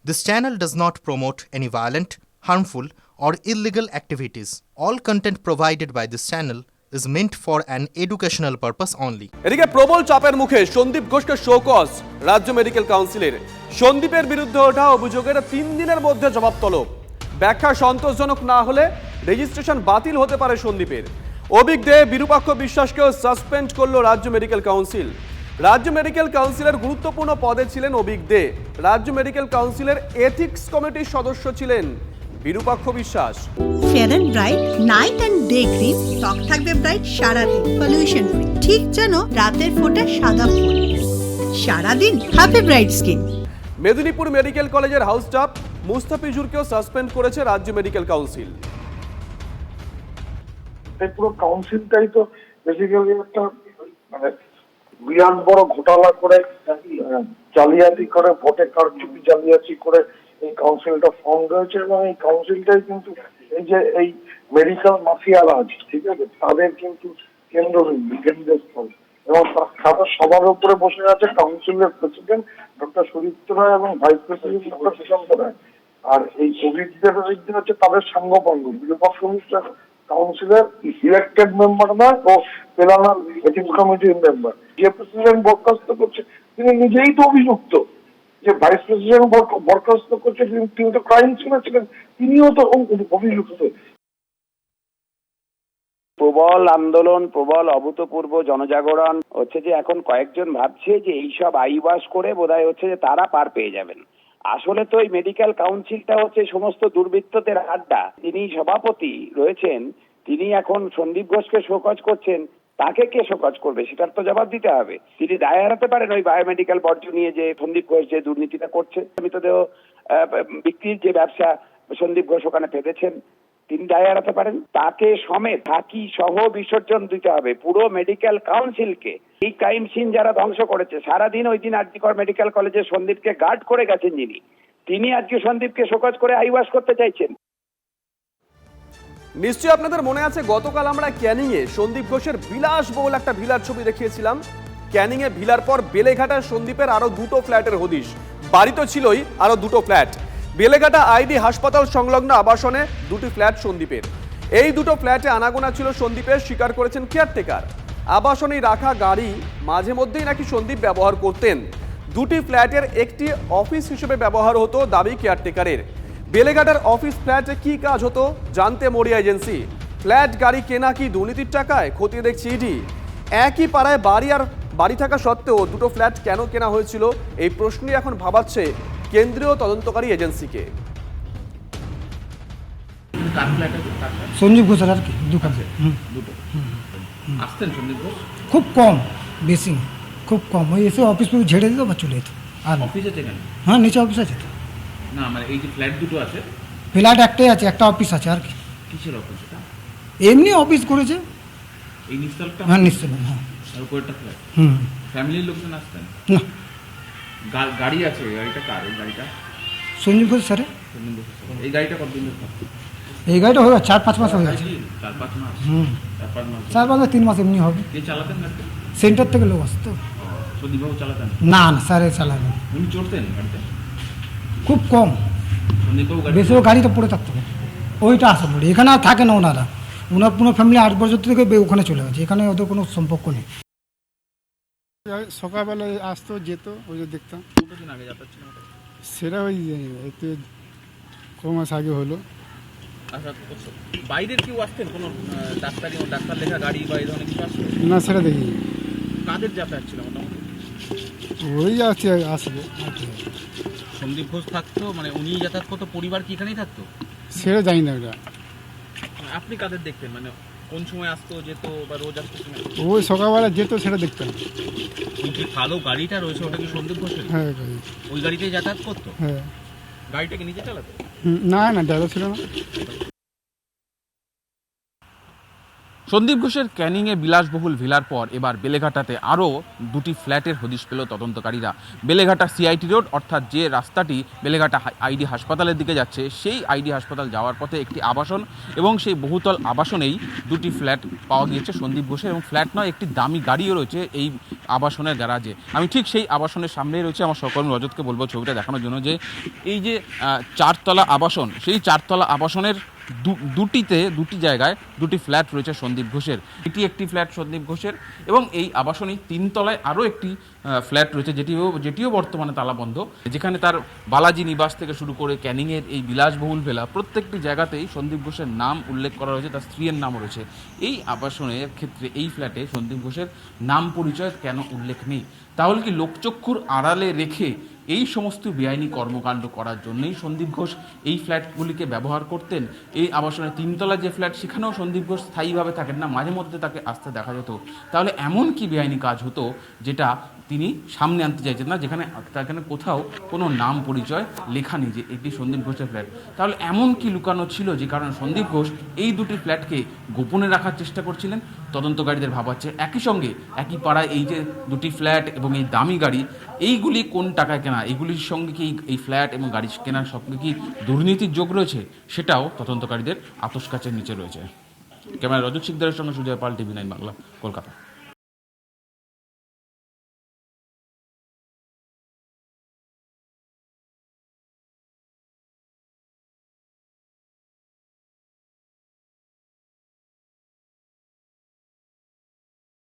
This channel does not promote any violent, harmful, or illegal activities. All content provided by this channel is meant for an educational purpose only. এদিকে প্রবল চাপের মুখে সন্দীপ ঘোষকে show cause রাজ্য medical কাউন্সিলের। সন্দীপের বিরুদ্ধে ওঠা অভিযোগের 3 দিনের মধ্যে জবাব তলব। ব্যাখ্যা সন্তোষজনক না হলে রেজিস্ট্রেশন বাতিল হতে পারে সন্দীপের। অভিক দে, বিরূপাক্ষ বিশ্বাসকেও সাসপেন্ড করলো রাজ্য মেডিকেল কাউন্সিল। রাজ্য মেডিকেল কাউন্সিলের গুরুত্বপূর্ণ পদে ছিলেন অভিক দে। রাজ্য মেডিকেল কাউন্সিলের এথিক্স কমিটির সদস্য ছিলেন Birupaksha Biswas. Fair and bright night and day cream, ত্বক থাকবে ব্রাইট সারাদিন, পলিউশন ফ্রি, ঠিক যেন রাতের ফোঁটা সাদা ফুল। সারাদিন happy bright skin. Medinipur medical কলেজের হাউস স্টাফ মুস্তাফিজুরকেও সাসপেন্ড করেছে রাজ্য মেডিকেল কাউন্সিল। এই পুরো কাউন্সিলটাই তো বেসিক্যালি একটা মানে বিরাট বড় ঘোটালা করে, জালিয়াতি করে, ভোটে কারচুপি জালিয়াতি করে এই কাউন্সিলটা ফর্ম হয়েছে। এবং এই কাউন্সিলটাই কিন্তু এই যে এই মেডিকেল মাফিয়ারা আছে, ঠিক আছে, তাদের কিন্তু কেন্দ্রস্থল। এবং তাদের সবার উপরে বসে আছে কাউন্সিলের প্রেসিডেন্ট ডক্টর সুদীপ্ত রায় এবং ভাইস প্রেসিডেন্ট ডক্টর সুশান্ত রায়। আর এই কোভিডদের বিরুদ্ধে হচ্ছে তাদের সাঙ্গপাঙ্গ বিরূপাক্ষ বিশ্বাস কাউন্সিলের ইলেক্টেড মেম্বার নয়, ও পেলানার এথিক্স কমিটির মেম্বার। যে প্রেসিডেন্ট বরখাস্ত করছে তিনি নিজেই তো অভিযুক্ত, যে ভাইস প্রেসিডেন্ট বরখাস্ত করছে তিনি তো ক্রাইম সিনে ছিলেন, তিনিও তো অভিযুক্ত। প্রবল আন্দোলন, প্রবল অভূতপূর্ব জনজাগরণ হচ্ছে যে এখন কয়েকজন ভাবছে যে এইসব আইবাস করে বোধহয় হচ্ছে যে তারা পার পেয়ে যাবেন। আসলে তো এই মেডিকেল কাউন্সিলটা হচ্ছে সমস্ত দুর্বৃত্তদের আড্ডা। যিনি সভাপতি রয়েছেন তিনি এখন সন্দীপ ঘোষকে শোকজ করছেন, তাকে কে শোকজ করবে সেটার তো জবাব দিতে হবে। তিনি দায় এড়াতে পারেন ওই বায়োমেডিক্যাল বর্জ্য নিয়ে যে সন্দীপ ঘোষ যে দুর্নীতিটা করছে, মৃতদেহ বিক্রির যে ব্যবসা সন্দীপ ঘোষ ওখানে পেতেছেন, তিনি দায় এড়াতে পারেন। তাকে সমেত ফাঁকি সহ বিসর্জন দিতে হবে পুরো মেডিকেল কাউন্সিলকে। এই ক্রাইম সিন যারা ধ্বংস করেছে, সারাদিন ওই দিন আরজিকর মেডিকেল কলেজে সন্দীপকে গার্ড করে গেছেন যিনি, তিনি আজকে সন্দীপকে শোকজ করে আইওয়াস করতে চাইছেন। নিশ্চয়ই আপনাদের মনে আছে গতকাল আমরা ক্যানিং এ সন্দীপ ঘোষের বিলাসবহুল একটা ভিলার ছবি দেখিয়েছিলাম। ক্যানিং এ ভিলার পর বেলেঘাটার সন্দীপের আরো 2টো ফ্ল্যাটের হদিশ। বাড়ি তো ছিলই, আরো 2টো ফ্ল্যাট। বেলেঘাটা আইডি হাসপাতাল সংলগ্ন আবাসনে 2টি ফ্ল্যাট সন্দীপের। এই 2টো ফ্ল্যাটে আনাগোনা ছিল সন্দীপের, স্বীকার করেছেন কেয়ারটেকার। আবাসনে রাখা গাড়ি মাঝে মধ্যেই নাকি সন্দীপ ব্যবহার করতেন। 2টি ফ্ল্যাটের একটি অফিস হিসেবে ব্যবহার হতো দাবি কেয়ারটেকারের। বেলেঘাটার অফিস ফ্ল্যাটে কি কাজ হতো জানতে মরিয়া এজেন্সি। ফ্ল্যাট গাড়ি কেনা কি দুর্নীতির টাকায়, খতিয়ে দেখছি ইডি। একই পাড়ায় বাড়ি থাকা সত্ত্বেও 2টো ফ্ল্যাট কেন কেনা হয়েছিল, এই প্রশ্নই এখন ভাবাচ্ছে কেন্দ্রীয় তদন্তকারী এজেন্সিকে। সঞ্জীব ঘোষের আর কি দোকান আসতেন সন্দীপ ঘোষ খুব কম, বেশি খুব কম। ওই এসে অফিস ঝেড়ে দিত বা চলে যেত। আর অফিস আছে কেন? হ্যাঁ, নিচে অফিস আছে তো। না মানে এই যে ফ্ল্যাট দুটো আছে, ফ্ল্যাট একটাই আছে, একটা অফিস আছে আর কি। কিসের অফিস এটা? এমনি অফিস করেছে। এই নিচতলাটা? হ্যাঁ, নিশ্চয়। হ্যাঁ, আর উপরেরটা ফ্ল্যাট। হুম। ফ্যামিলির লোকজন আসতেন না, গাড়ি আছে, গাড়িটা কার? এই গাড়িটা সঞ্জীব ঘোষ স্যারে। সন্দীপ ঘোষ। এই গাড়িটা কতদিন ধরে থাকতো? এই গাড়িটা হয়ে 4-5 মাস হয়ে গেছে। 4-5 মাস? 4-5 মাস 3 মাস এমনি হবে। কে চালাতেন গাড়িটা? সেন্টার থেকে লোক আসতো। সন্দীপ বাবু চালাতেন? না না, স্যারে চালাবেন। উনি চড়তেন গাড়িতে? খুব কম, সন্দীপ বাবু বেশি গাড়িটা পড়ে থাকতো। ওইটা আসা পড়ে, এখানে আর থাকে না ওনারা। ওনার পুরো ফ্যামিলি 8 বছর থেকে ওখানে চলে গেছে, এখানে ওদের কোনো সম্পর্ক নেই। সকালবেলায় আসতো যেত, ওই যে দেখতাম। কতদিন আগে যাতায়াত ছিল? সেটা ওই এতে ক মাস আগে হলো। আচ্ছা, বাইরের কেউ আসতেন? কোনো ডাক্তার লেখা গাড়ি বা এই ধরনের কিছু আসতো? না, সেটা দেখিনি। কাদের যাতায়াত ছিল মোটামুটি? ওই আছে, আসবে। সন্দীপ ঘোষ থাকতো মানে উনি যাতায়াত করতো, পরিবার কি এখানেই থাকতো? সেটা জানি না ওটা। আপনি কাদের দেখতেন, মানে কোন সময় আসতো যেত বা রোজ আসতো? ওই সকালবেলা যেত, সেটা দেখতাম। ওই যে কালো গাড়িটা রয়েছে ওটা কি সন্দীপ ঘোষের? হ্যাঁ, ওই গাড়িতেই যাতায়াত করতো? হ্যাঁ। গাড়িটাকে নিজে চালাতো? না, ড্রাইভার ছিল না। 2 সন্দীপ ঘোষের ক্যানিংয়ে বিলাসবহুল ভিলার পর এবার বেলেঘাটাতে আরও দুটি ফ্ল্যাটের হদিশ পেল তদন্তকারীরা। বেলেঘাটা সিআইটি রোড, অর্থাৎ যে রাস্তাটি বেলেঘাটা আইডি হাসপাতালের দিকে যাচ্ছে, সেই আইডি হাসপাতাল যাওয়ার পথে একটি আবাসন এবং সেই বহুতল আবাসনেই দুটি ফ্ল্যাট পাওয়া গিয়েছে সন্দীপ ঘোষের, এবং ফ্ল্যাট নয়, একটি দামি গাড়িও রয়েছে এই আবাসনের গ্যারাজে। আমি ঠিক সেই আবাসনের সামনেই রয়েছে, আমার সহকর্মী রজতকে বলবো ছবিটা দেখানোর জন্য, যে এই যে চারতলা আবাসন, সেই চারতলা আবাসনের দুটি জায়গায় দুটি ফ্ল্যাট রয়েছে সন্দীপ ঘোষের। এটি একটি ফ্ল্যাট সন্দীপ ঘোষের, এবং এই আবাসনের 3 তলায় আরও একটি ফ্ল্যাট রয়েছে, যেটিও বর্তমানে তালাবন্ধ, যেখানে তার বালাজি নিবাস থেকে শুরু করে ক্যানিংয়ের এই বিলাসবহুল ভেলা, প্রত্যেকটি জায়গাতেই সন্দীপ ঘোষের নাম উল্লেখ করা রয়েছে, তার স্ত্রীর নামও রয়েছে। এই আবাসনের ক্ষেত্রে এই ফ্ল্যাটে সন্দীপ ঘোষের নাম পরিচয় কেন উল্লেখ নেই? তাহলে কি লোকচক্ষুর আড়ালে রেখে এই সমস্ত বেআইনি কর্মকাণ্ড করার জন্যই সন্দীপ ঘোষ এই ফ্ল্যাটগুলিকে ব্যবহার করতেন? এই আবাসনের 3 তলা যে ফ্ল্যাট, সেখানেও সন্দীপ ঘোষ স্থায়ীভাবে থাকেন না, মাঝে মধ্যে তাকে আসতে দেখা যেত। তাহলে এমন কি বেআইনি কাজ হতো যেটা তিনি সামনে আনতে চাইছেন না, যেখানে কোথাও কোনো নাম পরিচয় লেখা নেই যে এটি সন্দীপ ঘোষের ফ্ল্যাট? তাহলে এমন কি লুকানো ছিল যে কারণে সন্দীপ ঘোষ এই দুটি ফ্ল্যাটকে গোপনে রাখার চেষ্টা করছিলেন? তদন্তকারীদের ভাবাচ্ছে একই সঙ্গে একই পাড়ায় এই যে দুটি ফ্ল্যাট এবং এই দামি গাড়ি, এইগুলি কোন টাকায় কেনা, এইগুলির সঙ্গে কি এই ফ্ল্যাট এবং গাড়ি কেনার সঙ্গে কি দুর্নীতির যোগ রয়েছে, সেটাও তদন্তকারীদের আতশকাচের নিচে রয়েছে। ক্যামেরা রজত শিকদারের সঙ্গে সুজয় পাল, TV9 বাংলা, কলকাতা।